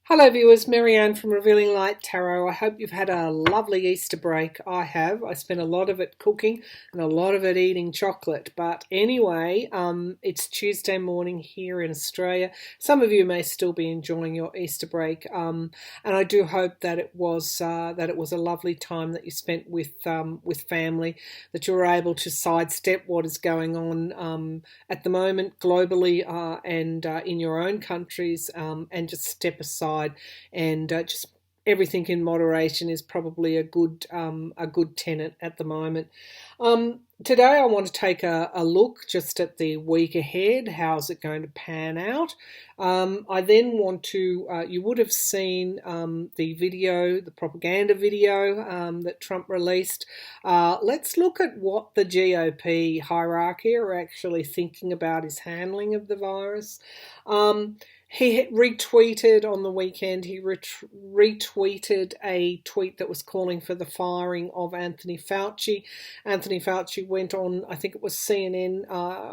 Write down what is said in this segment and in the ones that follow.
Hello viewers, Marianne from Revealing Light Tarot. I hope you've had a lovely Easter break. I have. I spent a lot of it cooking and a lot of it eating chocolate. But anyway, it's Tuesday morning here in Australia. Some of you may still be enjoying your Easter break, and I do hope that it was a lovely time that you spent with family. That you were able to sidestep what is going on at the moment globally and in your own countries, and just step aside and just everything in moderation is probably a good tenet at the moment. Today I want to take a look just at the week ahead. How's it going to pan out? I then want to, you would have seen the propaganda video that Trump released. Let's look at what the GOP hierarchy are actually thinking about his handling of the virus. He retweeted on the weekend, he retweeted a tweet that was calling for the firing of Anthony Fauci. Anthony Fauci went on, I think it was CNN,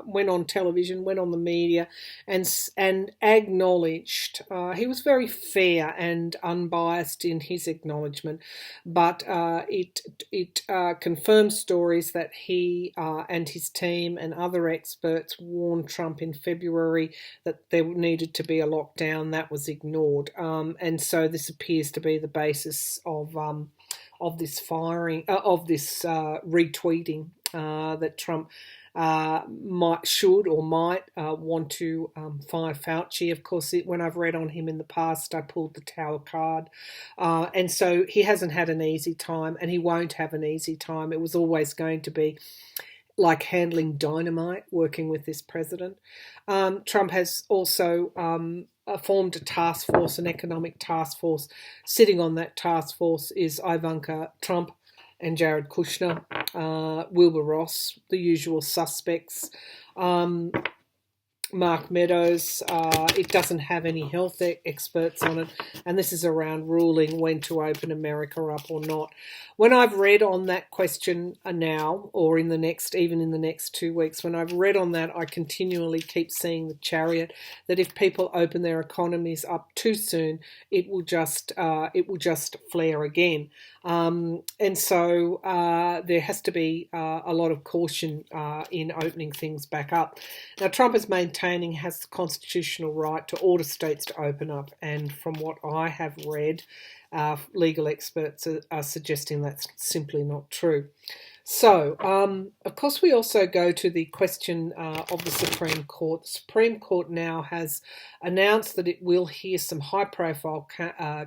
went on television, went on the media and acknowledged, he was very fair and unbiased in his acknowledgement, but it confirmed stories that he and his team and other experts warned Trump in February that there needed to be a lockdown. That was ignored, and so this appears to be the basis of this firing, of this retweeting that Trump might want to fire Fauci. Of course, when I've read on him in the past, I pulled the Tower card, and so he hasn't had an easy time, and he won't have an easy time. It was always going to be like handling dynamite, working with this president. Trump has also formed a task force, an economic task force. Sitting on that task force is Ivanka Trump and Jared Kushner, Wilbur Ross, the usual suspects. Mark Meadows, it doesn't have any health experts on it, and this is around ruling when to open America up or not. When I've read on that question now, or even in the next 2 weeks, when I've read on that, I continually keep seeing the chariot, that if people open their economies up too soon, it will just flare again. And so there has to be a lot of caution in opening things back up. Now, Trump is maintaining has the constitutional right to order states to open up, and from what I have read, legal experts are suggesting that's simply not true. So, of course, we also go to the question of the Supreme Court. The Supreme Court now has announced that it will hear some high-profile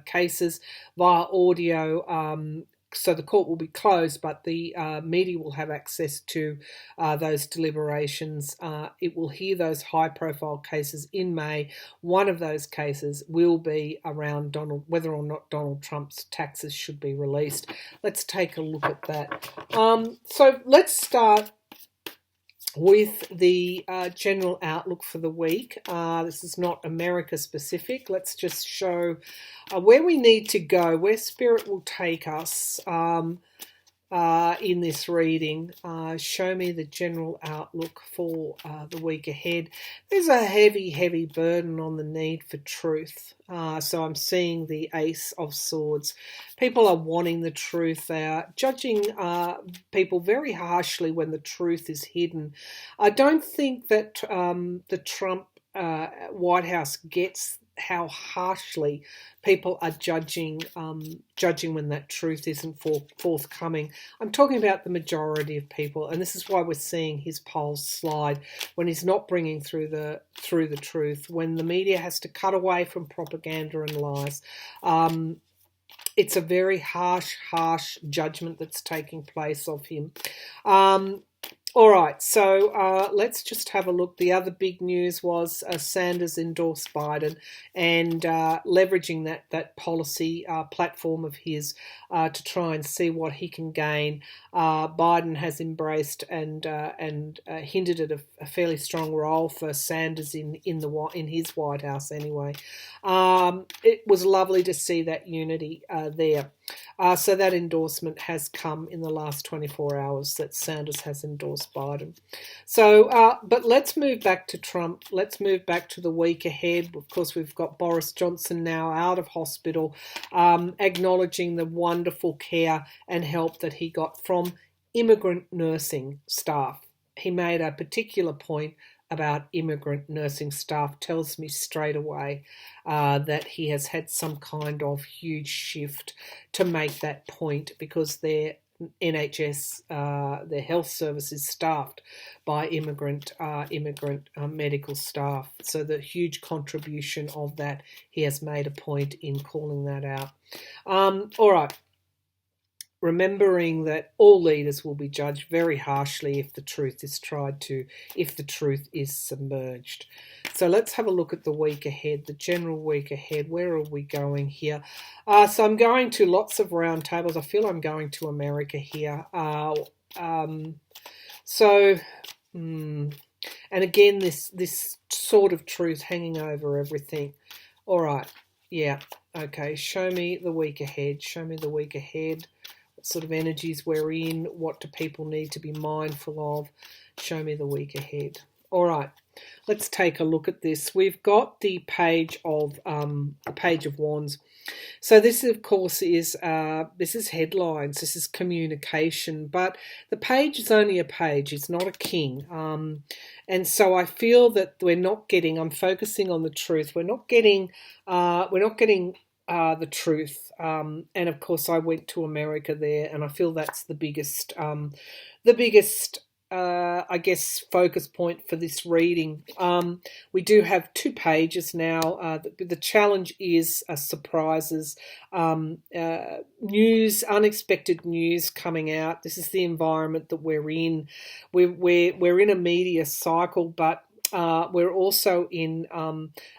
cases via audio. So the court will be closed, but the media will have access to those deliberations. It will hear those high-profile cases in May. One of those cases will be around whether or not Donald Trump's taxes should be released. Let's take a look at that. So let's start with the general outlook for the week. This is not America specific. Let's just show where we need to go, where Spirit will take us in this reading. Show me the general outlook for the week ahead. There's a heavy burden on the need for truth. So I'm seeing the Ace of Swords. People are wanting the truth. They are judging people very harshly when the truth is hidden. I don't think that the Trump White House gets how harshly people are judging when that truth isn't forthcoming. I'm talking about the majority of people, and this is why we're seeing his polls slide when he's not bringing through the truth, when the media has to cut away from propaganda and lies. It's a very harsh judgment that's taking place of him. All right, so let's just have a look. The other big news was Sanders endorsed Biden and leveraging that policy platform of his to try and see what he can gain. Biden has embraced and hinted at a fairly strong role for Sanders in his White House anyway. It was lovely to see that unity there. So that endorsement has come in the last 24 hours that Sanders has endorsed Biden. So, but let's move back to Trump. Let's move back to the week ahead. Of course, we've got Boris Johnson now out of hospital, acknowledging the wonderful care and help that he got from immigrant nursing staff. He made a particular point about immigrant nursing staff, tells me straight away that he has had some kind of huge shift to make that point, because their NHS, their health service is staffed by immigrant medical staff. So the huge contribution of that, he has made a point in calling that out. All right. Remembering that all leaders will be judged very harshly if the truth is if the truth is submerged. So let's have a look at the week ahead, the general week ahead. Where are we going here? So I'm going to lots of roundtables. I feel I'm going to America here. And again, this sort of truth hanging over everything. All right. Yeah. Okay. Show me the week ahead. Show me the week ahead. Sort of energies we're in, what do people need to be mindful of? Show me the week ahead. All right, let's take a look at this. We've got the page of Wands. So this, of course, is headlines. This is communication, but the page is only a page. It's not a king. And so I feel that we're not getting. I'm focusing on the truth. We're not getting. The truth, and of course I went to America there, and I feel that's the biggest I guess focus point for this reading. We do have 2 pages now. The challenge is surprises, news, unexpected news coming out. This is the environment that we're in. We're in a media cycle, but we're also in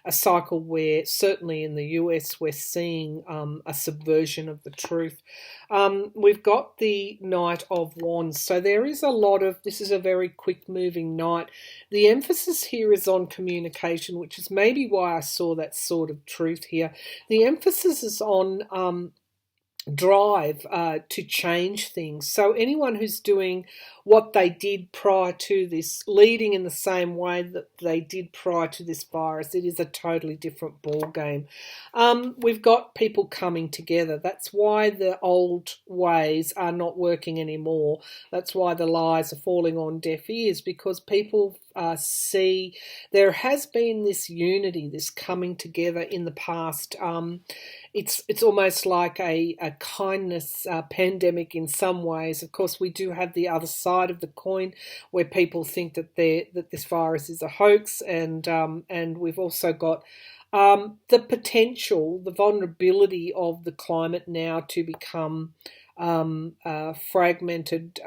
a cycle where, certainly in the US, we're seeing a subversion of the truth. We've got the Knight of Wands. So there is a lot of, this is a very quick moving night. The emphasis here is on communication, which is maybe why I saw that sort of truth here. The emphasis is on drive to change things. So anyone who's doing what they did prior to this, leading in the same way that they did prior to this virus, it is a totally different ball game. We've got people coming together. That's why the old ways are not working anymore. That's why the lies are falling on deaf ears, because people see there has been this unity, this coming together in the past. It's almost like a kindness pandemic in some ways. Of course, we do have the other side of the coin where people think that this virus is a hoax, and we've also got the potential, the vulnerability of the climate now to become fragmented,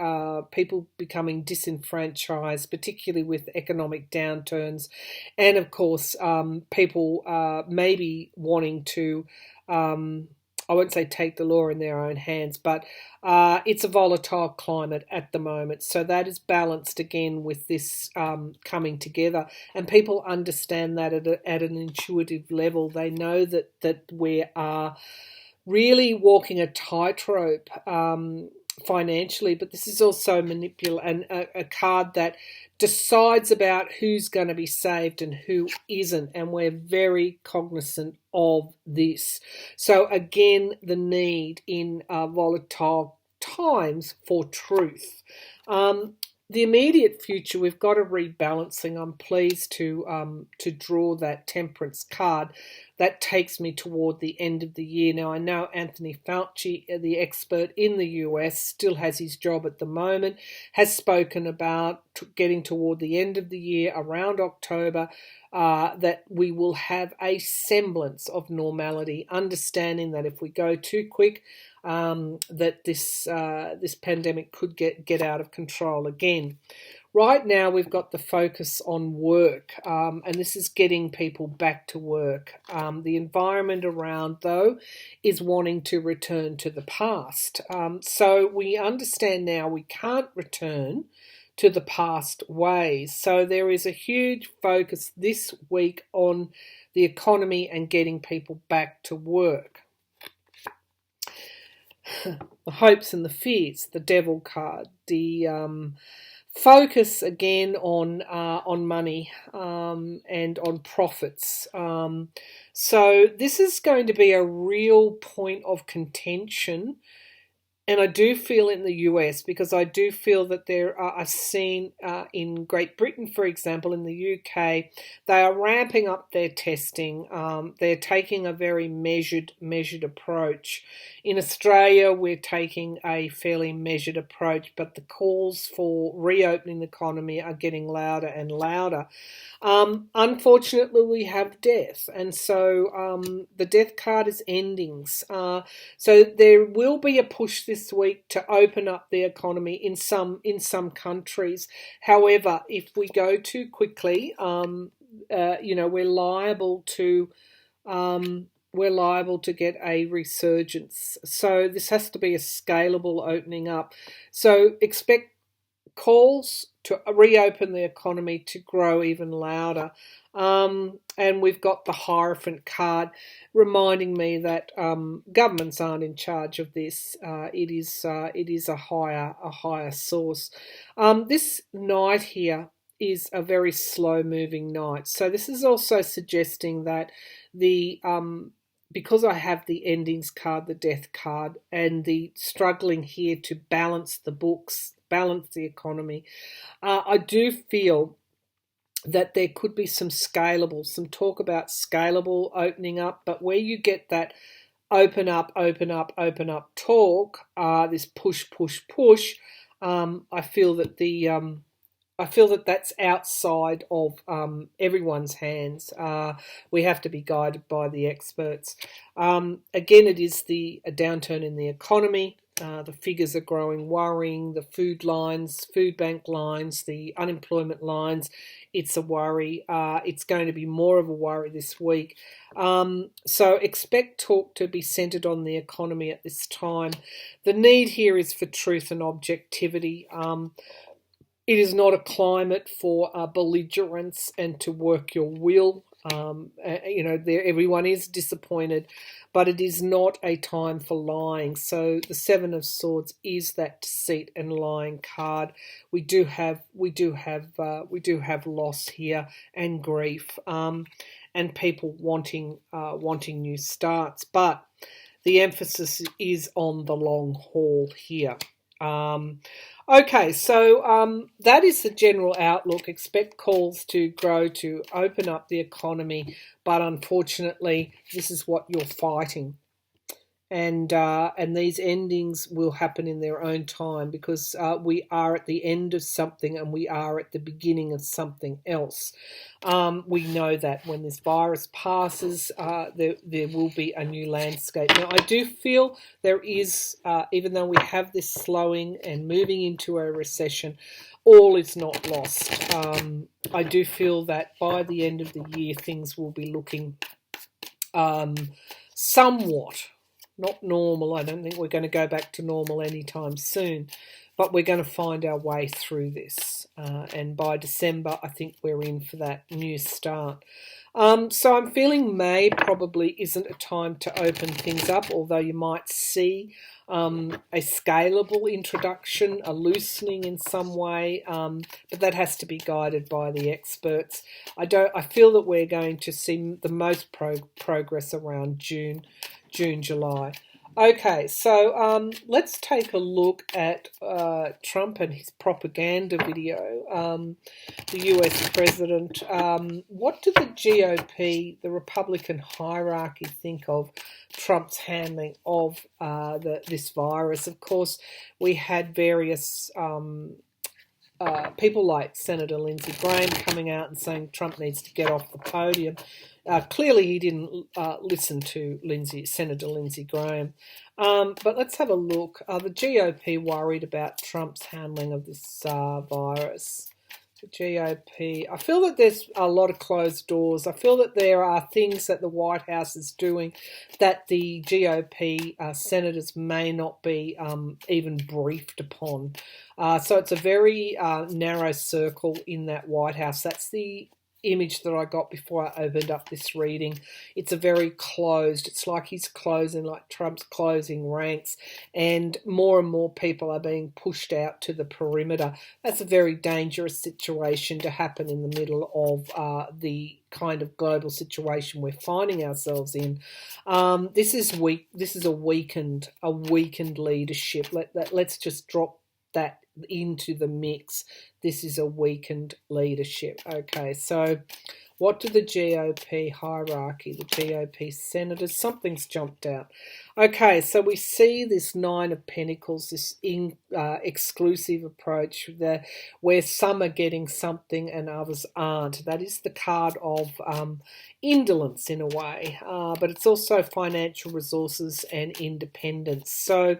people becoming disenfranchised, particularly with economic downturns, and of course people maybe wanting to I won't say take the law in their own hands, but it's a volatile climate at the moment. So that is balanced again with this coming together. And people understand that at an intuitive level. They know that we are really walking a tightrope financially, but this is also and a card that decides about who's going to be saved and who isn't, and we're very cognizant of this. So again, the need in volatile times for truth. The immediate future, we've got a rebalancing. I'm pleased to draw that Temperance card. That takes me toward the end of the year. Now, I know Anthony Fauci, the expert in the US, still has his job at the moment, has spoken about getting toward the end of the year, around October, that we will have a semblance of normality, understanding that if we go too quick, that this pandemic could get out of control again. Right now, we've got the focus on work, and this is getting people back to work. The environment around, though, is wanting to return to the past. So we understand now we can't return to the past ways. So there is a huge focus this week on the economy and getting people back to work. the hopes and the fears, the devil card, the focus again on money and on profits. So this is going to be a real point of contention. And I do feel in the US, because I do feel that I've seen in Great Britain, for example, in the UK, they are ramping up their testing. They're taking a very measured approach. In Australia, we're taking a fairly measured approach, but the calls for reopening the economy are getting louder and louder. Unfortunately, we have death, and so the death card is endings. So there will be a push this week to open up the economy in some countries. However, if we go too quickly, we're liable to get a resurgence. So this has to be a scalable opening up. So expect calls to reopen the economy to grow even louder. And we've got the Hierophant card reminding me that governments aren't in charge of this. It is a higher source. This knight here is a very slow moving knight. So this is also suggesting that the because I have the endings card, the death card, and the struggling here to balance the books, balance the economy, I do feel that there could be some talk about scalable opening up, but where you get that open up talk, this push, I feel that that's outside of everyone's hands. We have to be guided by the experts. Again, it is a downturn in the economy. The figures are growing worrying. The food bank lines, the unemployment lines, it's a worry. It's going to be more of a worry this week. So expect talk to be centred on the economy at this time. The need here is for truth and objectivity. It is not a climate for belligerence and to work your will. Everyone is disappointed, but it is not a time for lying. So the Seven of Swords is that deceit and lying card. We do have loss here and grief, and people wanting new starts. But the emphasis is on the long haul here. Okay, so that is the general outlook. Expect calls to grow to open up the economy, but unfortunately, this is what you're fighting. And these endings will happen in their own time, because we are at the end of something and we are at the beginning of something else. We know that when this virus passes, there will be a new landscape. Now, I do feel there is, even though we have this slowing and moving into a recession, all is not lost. I do feel that by the end of the year, things will be looking somewhat not normal. I don't think we're going to go back to normal anytime soon, but we're going to find our way through this. And by December, I think we're in for that new start. So I'm feeling May probably isn't a time to open things up, although you might see a scalable introduction, a loosening in some way, but that has to be guided by the experts. I feel that we're going to see the most progress around June, July. Okay, so let's take a look at Trump and his propaganda video. The US president. What do the GOP, the Republican hierarchy, think of Trump's handling of this virus? Of course, we had various people like Senator Lindsey Graham coming out and saying Trump needs to get off the podium. Clearly, he didn't listen to Senator Lindsey Graham. But let's have a look. The GOP worried about Trump's handling of this virus. The GOP. I feel that there's a lot of closed doors. I feel that there are things that the White House is doing that the GOP senators may not be even briefed upon. So it's a very narrow circle in that White House. That's the image that I got before I opened up this reading. It's a very closed, it's like he's closing, like Trump's closing ranks, and more people are being pushed out to the perimeter. That's a very dangerous situation to happen in the middle of the kind of global situation we're finding ourselves in. This is weak. This is a weakened leadership. Let's just drop that into the mix. This is a weakened leadership. Okay, so what do the GOP hierarchy, the GOP senators, something's jumped out. Okay, so we see this Nine of Pentacles, this exclusive approach where some are getting something and others aren't. That is the card of indolence in a way, but it's also financial resources and independence. So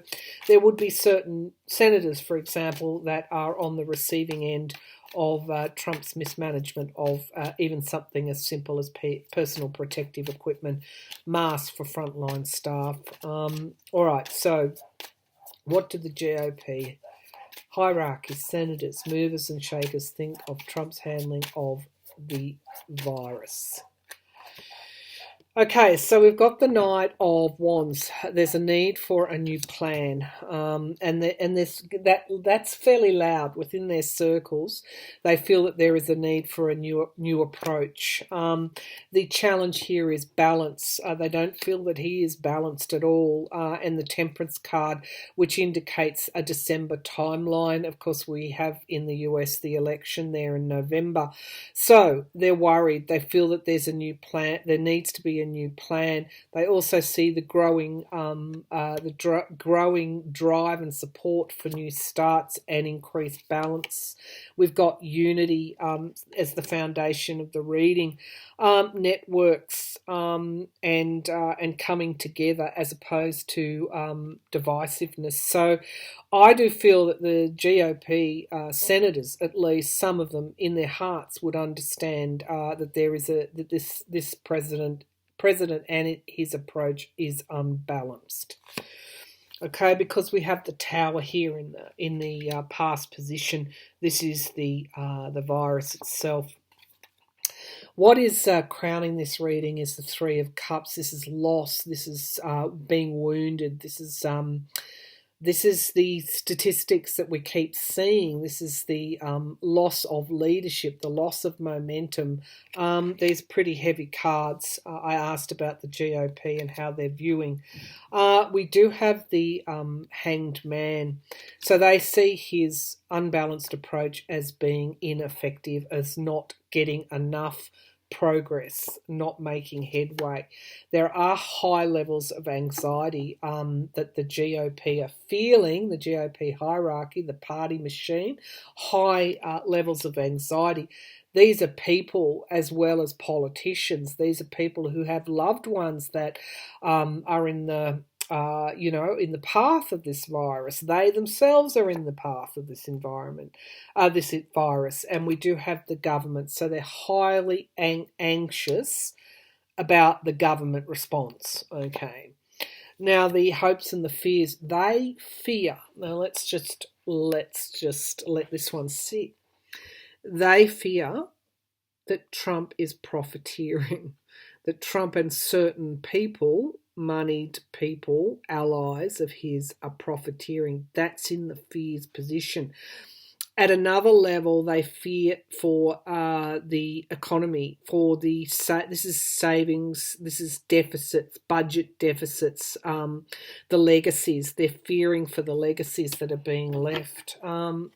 there would be certain senators, for example, that are on the receiving end of Trump's mismanagement of even something as simple as personal protective equipment, masks for frontline staff. All right, so what do the GOP hierarchy, senators, movers and shakers think of Trump's handling of the virus? Okay, so we've got the Knight of Wands. There's a need for a new plan, that's fairly loud within their circles. They feel that there is a need for a new approach. The challenge here is balance. They don't feel that he is balanced at all. And the Temperance card, which indicates a December timeline. Of course, we have in the US the election there in November. So they're worried. They feel that there's a new plan. There needs to be a new plan. They also see the growing drive and support for new starts and increased balance. We've got unity as the foundation of the reading, networks and coming together as opposed to divisiveness. So I do feel that the GOP senators, at least some of them in their hearts, would understand that there is this president and his approach is unbalanced. Okay, because we have the Tower here in the past position. This is the virus itself. What is crowning this reading is the Three of Cups. This is loss. This is being wounded. This is the statistics that we keep seeing. This is the loss of leadership, the loss of momentum. These pretty heavy cards. I asked about the GOP and how they're viewing. We do have the Hanged Man. So they see his unbalanced approach as being ineffective, as not getting enough progress, not making headway. There are high levels of anxiety that the GOP are feeling, the GOP hierarchy, the party machine, high levels of anxiety. These are people as well as politicians. These are people who have loved ones that are in the in the path of this virus. They themselves are in the path of this environment, this virus, and we do have the government. So they're highly anxious about the government response. Okay. Now the hopes and the fears. They fear. Now let's just let this one sit. They fear that Trump is profiteering, that Trump and certain people, moneyed people, allies of his, are profiteering. That's in the fears position. At another level, they fear for the economy, for this is savings, this is deficits, budget deficits, the legacies. They're fearing for the legacies that are being left.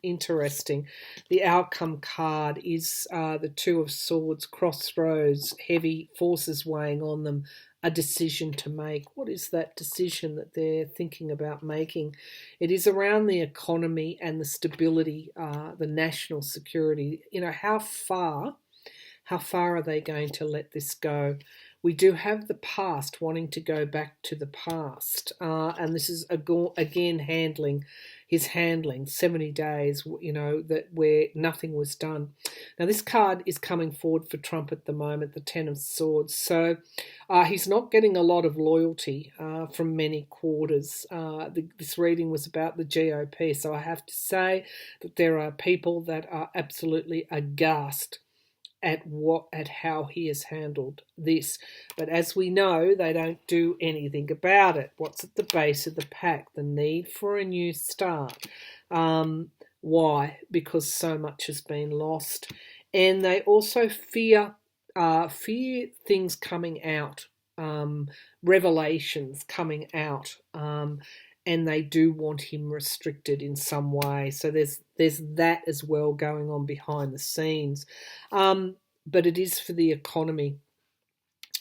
Interesting. The outcome card is the Two of Swords, crossroads, heavy forces weighing on them, a decision to make. What is that decision that they're thinking about making? It is around the economy and the stability, the national security. How far are they going to let this go? We do have the past, wanting to go back to the past. And this is, again, his handling, 70 days, that where nothing was done. Now, this card is coming forward for Trump at the moment, the Ten of Swords. So he's not getting a lot of loyalty from many quarters. This reading was about the GOP. So I have to say that there are people that are absolutely aghast at how he has handled this. But as we know, they don't do anything about it. What's at the base of the pack? The need for a new start. Why? Because so much has been lost, and they also fear things coming out, revelations coming out, and they do want him restricted in some way. So there's that as well going on behind the scenes, but it is for the economy.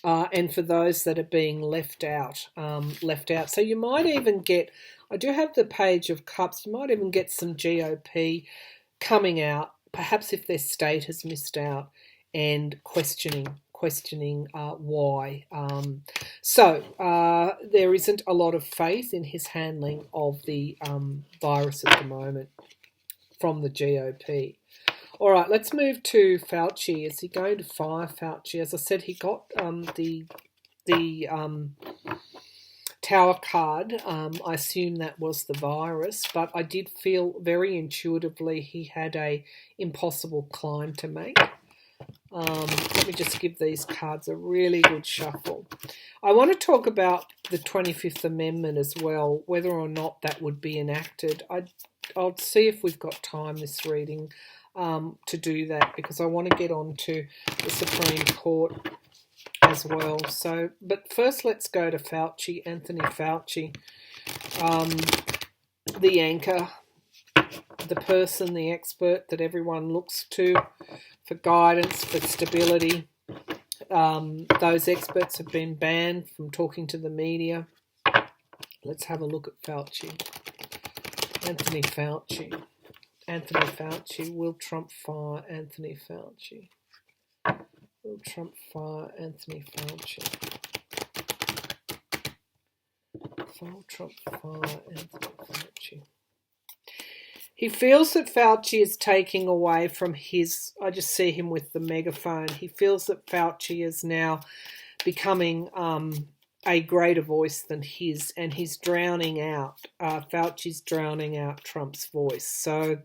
And for those that are being left out. So you might even get, I do have the Page of Cups, you might even get some GOP coming out, perhaps if their state has missed out, and questioning why. So there isn't a lot of faith in his handling of the virus at the moment from the GOP. All right, let's move to Fauci. Is he going to fire Fauci? As I said, he got the Tower card. I assume that was the virus, but I did feel very intuitively he had a impossible climb to make. Let me just give these cards a really good shuffle. I want to talk about the 25th Amendment as well, whether or not that would be enacted. I'll see if we've got time this reading to do that, because I want to get on to the Supreme Court as well. So, but first let's go to Fauci, Anthony Fauci, the anchor, the person, the expert that everyone looks to for guidance, for stability. Those experts have been banned from talking to the media. Let's have a look at Fauci. Anthony Fauci. Anthony Fauci. Will Trump fire Anthony Fauci? Will Trump fire Anthony Fauci? Will Trump fire Anthony Fauci? He feels that Fauci is taking away from his, I just see him with the megaphone. He feels that Fauci is now becoming a greater voice than his, and he's drowning out, Fauci's drowning out Trump's voice. So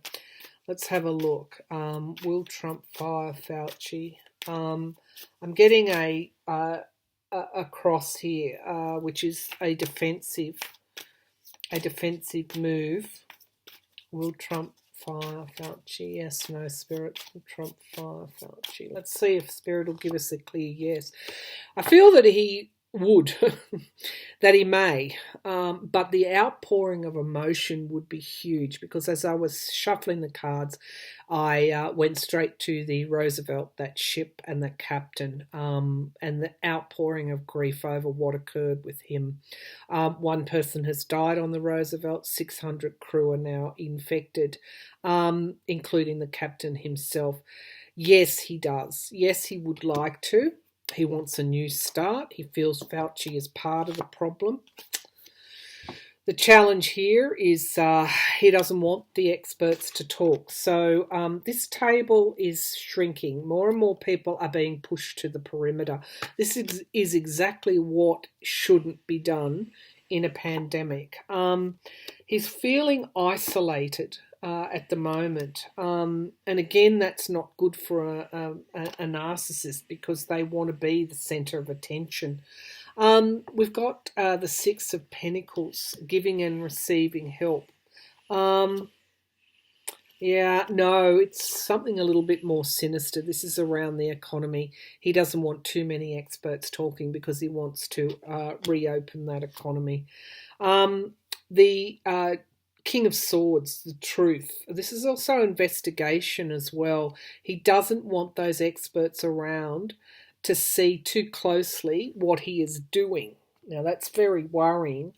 let's have a look. Will Trump fire Fauci? I'm getting a cross here, which is a defensive move. Will Trump fire Fauci? Yes, no, Spirit. Will Trump fire Fauci? Let's see if Spirit will give us a clear yes. I feel that he would, that he may, but the outpouring of emotion would be huge, because as I was shuffling the cards, I went straight to the Roosevelt, that ship, and the captain, and the outpouring of grief over what occurred with him. One person has died on the Roosevelt, 600 crew are now infected, including the captain himself. Yes, he does. Yes, he would like to. He wants a new start. He feels Fauci is part of the problem. The challenge here is he doesn't want the experts to talk. So this table is shrinking. More and more people are being pushed to the perimeter. This is exactly what shouldn't be done in a pandemic. He's feeling isolated at the moment. And again, that's not good for a narcissist, because they want to be the centre of attention. We've got the Six of Pentacles, giving and receiving help. Yeah, no, it's something a little bit more sinister. This is around the economy. He doesn't want too many experts talking, because he wants to reopen that economy. The King of Swords, the truth. This is also investigation as well. He doesn't want those experts around to see too closely what he is doing. Now, that's very worrying,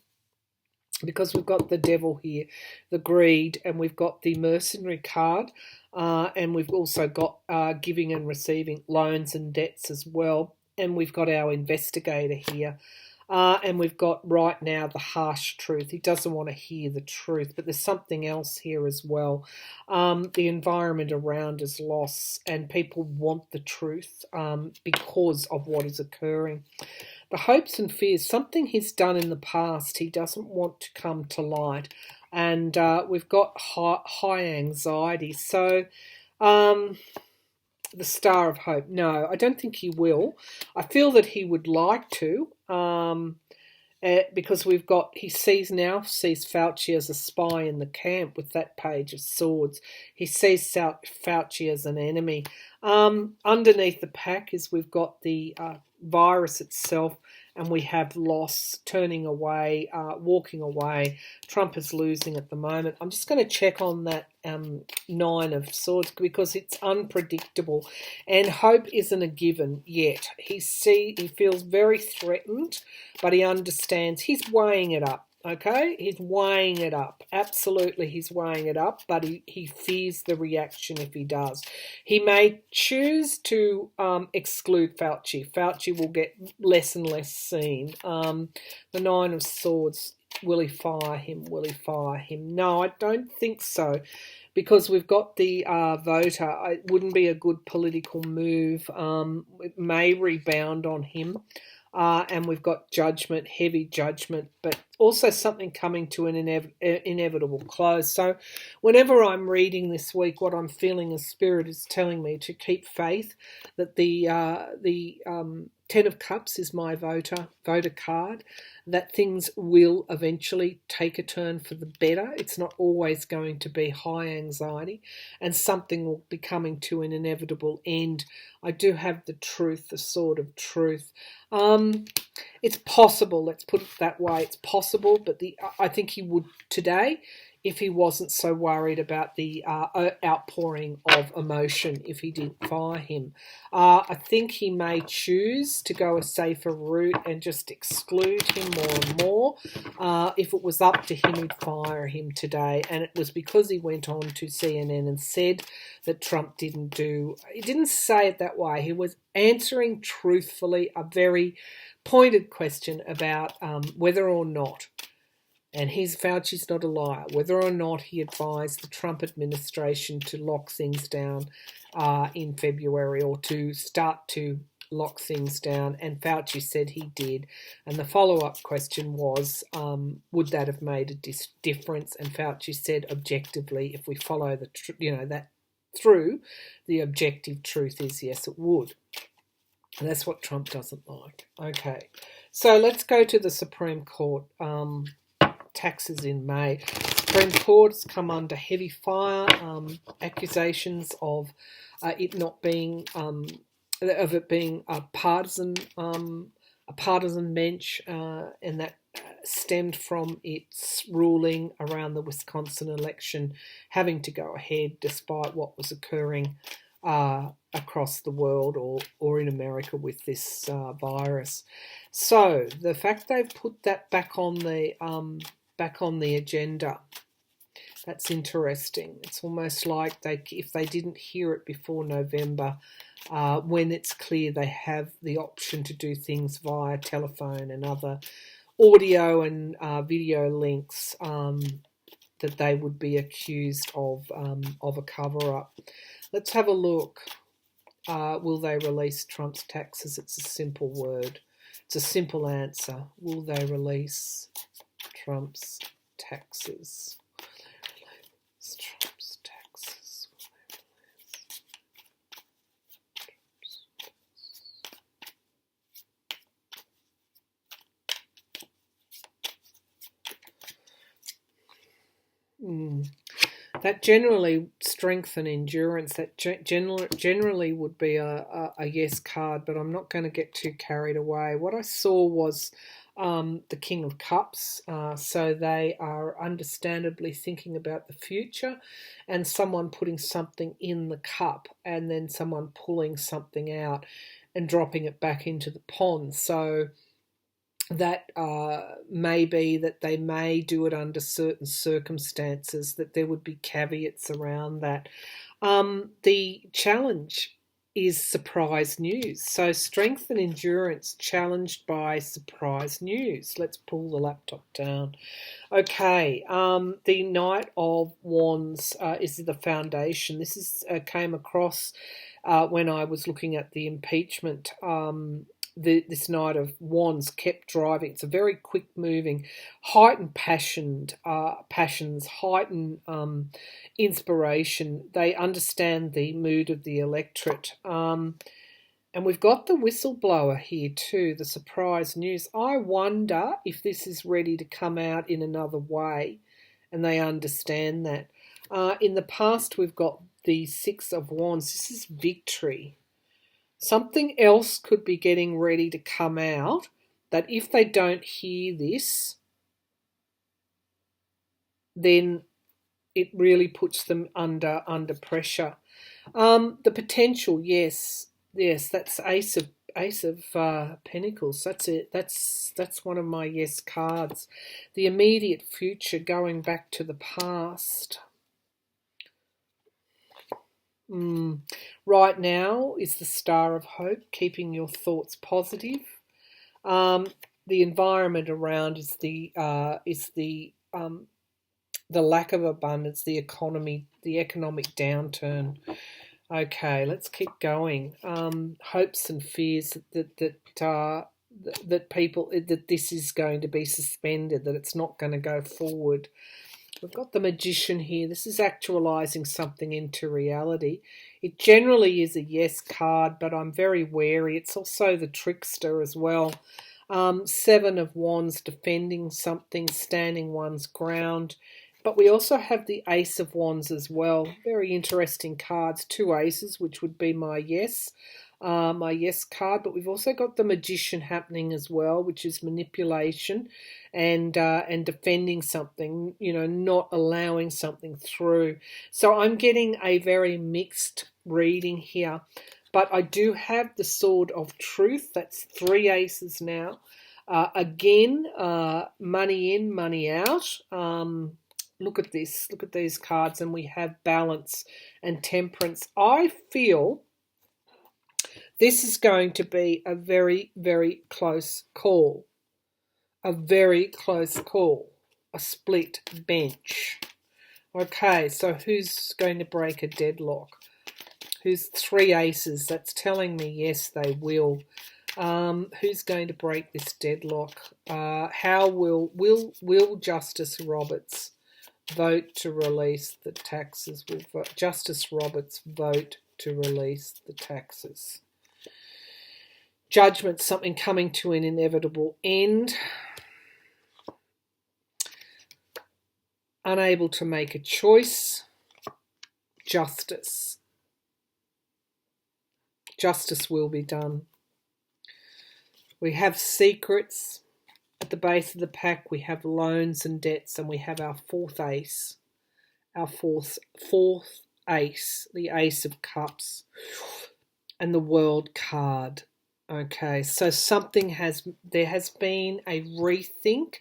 because we've got the Devil here, the greed, and we've got the mercenary card, and we've also got giving and receiving, loans and debts as well, and we've got our investigator here. And we've got right now the harsh truth. He doesn't want to hear the truth, but there's something else here as well. The environment around is lost, and people want the truth because of what is occurring. The hopes and fears, something he's done in the past, he doesn't want to come to light. And we've got high anxiety. So The Star of Hope. No, I don't think he will. I feel that he would like to, because he sees Fauci as a spy in the camp with that Page of Swords. He sees Fauci as an enemy. Underneath the pack is we've got the virus itself, and we have loss, turning away, walking away. Trump is losing at the moment. I'm just going to check on that Nine of Swords because it's unpredictable, and hope isn't a given yet. He feels very threatened, but he understands. He's weighing it up. Okay, he's weighing it up. Absolutely, he's weighing it up, but he fears the reaction if he does. He may choose to exclude Fauci. Fauci will get less and less seen. The Nine of Swords, will he fire him? Will he fire him? No, I don't think so, because we've got the voter. It wouldn't be a good political move. It may rebound on him. And we've got judgment, heavy judgment, but also something coming to an inevitable close. So whenever I'm reading this week, what I'm feeling as Spirit is telling me to keep faith, that the Ten of Cups is my voter card, that things will eventually take a turn for the better. It's not always going to be high anxiety, and something will be coming to an inevitable end. I do have the truth, the sword of truth. It's possible, let's put it that way, it's possible, but I think he would today, if he wasn't so worried about the outpouring of emotion, if he did fire him. I think he may choose to go a safer route and just exclude him more and more. If it was up to him, he'd fire him today. And it was because he went on to CNN and said that Trump didn't he didn't say it that way. He was answering truthfully a very pointed question about whether or not, and Fauci's not a liar, whether or not he advised the Trump administration to lock things down in February, or to start to lock things down, and Fauci said he did. And the follow-up question was, would that have made a difference? And Fauci said, objectively, if we follow that through, the objective truth is yes, it would. And that's what Trump doesn't like. Okay, so let's go to the Supreme Court. Taxes in May. Supreme Court's come under heavy fire. Accusations of it not being of it being a partisan bench, and that stemmed from its ruling around the Wisconsin election having to go ahead despite what was occurring across the world or in America with this virus. So the fact they've put that back on the agenda, that's interesting. It's almost like if they didn't hear it before November, when it's clear they have the option to do things via telephone and other audio and video links, that they would be accused of a cover-up. Let's have a look. Will they release Trump's taxes? It's a simple word. It's a simple answer. Will they release Trump's taxes? Trump's taxes. That generally strength and endurance. That generally would be a yes card, but I'm not going to get too carried away. What I saw was the King of Cups, so they are understandably thinking about the future, and someone putting something in the cup and then someone pulling something out and dropping it back into the pond. So that may be that they may do it under certain circumstances, that there would be caveats around that. The challenge is surprise news. So strength and endurance challenged by surprise news. Let's pull the laptop down. Okay, the Knight of Wands is the foundation. This came across when I was looking at the impeachment. this Knight of Wands kept driving. It's a very quick moving, heightened passions, heightened inspiration. They understand the mood of the electorate. And we've got the whistleblower here too, the surprise news. I wonder if this is ready to come out in another way, and they understand that. In the past, we've got the Six of Wands. This is victory. Something else could be getting ready to come out that if they don't hear this, then it really puts them under pressure. The potential, yes, that's Ace of Pentacles. That's it. That's one of my yes cards. The immediate future, going back to the past. Right now is the Star of Hope, keeping your thoughts positive. The environment around is the lack of abundance, the economy, the economic downturn. Okay, let's keep going. Hopes and fears that this is going to be suspended, that it's not going to go forward. We've got the Magician here. This is actualizing something into reality. It generally is a yes card, but I'm very wary. It's also the Trickster as well. Seven of Wands, defending something, standing one's ground. But we also have the Ace of Wands as well. Very interesting cards. Two aces, which would be my yes card. But we've also got the Magician happening as well, which is manipulation and defending something, not allowing something through. So I'm getting a very mixed reading here. But I do have the Sword of Truth. That's three aces now. Again, money in, money out. Look at this. Look at these cards, and we have balance and temperance. I feel this is going to be a very, very close call. A very close call. A split bench. Okay, so who's going to break a deadlock? Who's three aces? That's telling me yes, they will. Who's going to break this deadlock? How will Justice Roberts vote to release the taxes? Will Justice Roberts vote to release the taxes? Judgment, something coming to an inevitable end. Unable to make a choice. Justice. Justice will be done. We have secrets. At the base of the pack, we have loans and debts, and we have our fourth ace. Our fourth ace, the Ace of Cups, and the World card. Okay, so there has been a rethink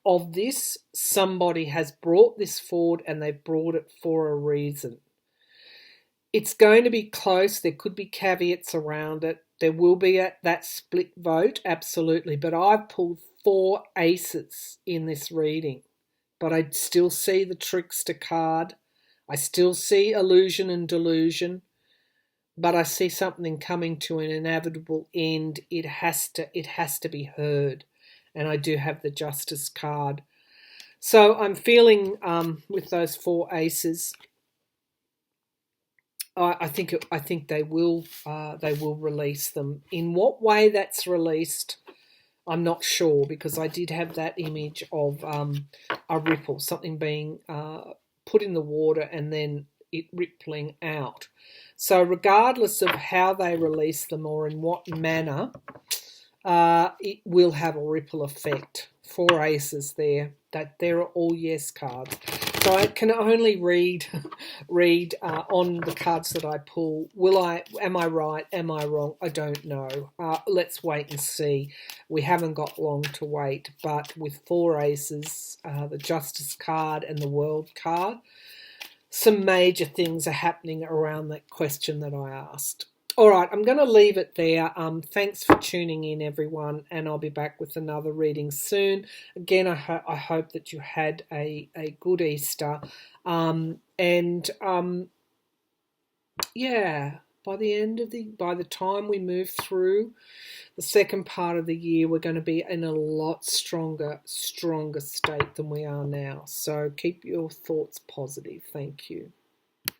of this. Somebody has brought this forward, and they've brought it for a reason. It's going to be close. There could be caveats around it. There will be that split vote, absolutely. But I've pulled four aces in this reading. But I still see the Trickster card. I still see illusion and delusion. But I see something coming to an inevitable end. It has to be heard. And I do have the Justice card. So I'm feeling with those four aces, I think they will release them. In what way that's released, I'm not sure, because I did have that image of a ripple, something being put in the water and then it rippling out. So regardless of how they release them or in what manner, it will have a ripple effect. Four aces there. That there are all yes cards. So I can only read on the cards that I pull. Am I right? Am I wrong? I don't know. Let's wait and see. We haven't got long to wait. But with four aces, the Justice card and the World card, some major things are happening around that question that I asked. All right, I'm going to leave it there. Thanks for tuning in, everyone, and I'll be back with another reading soon. Again, I hope that you had a good Easter. Yeah, by the time we move through the second part of the year, we're going to be in a lot stronger state than we are now. So keep your thoughts positive. Thank you.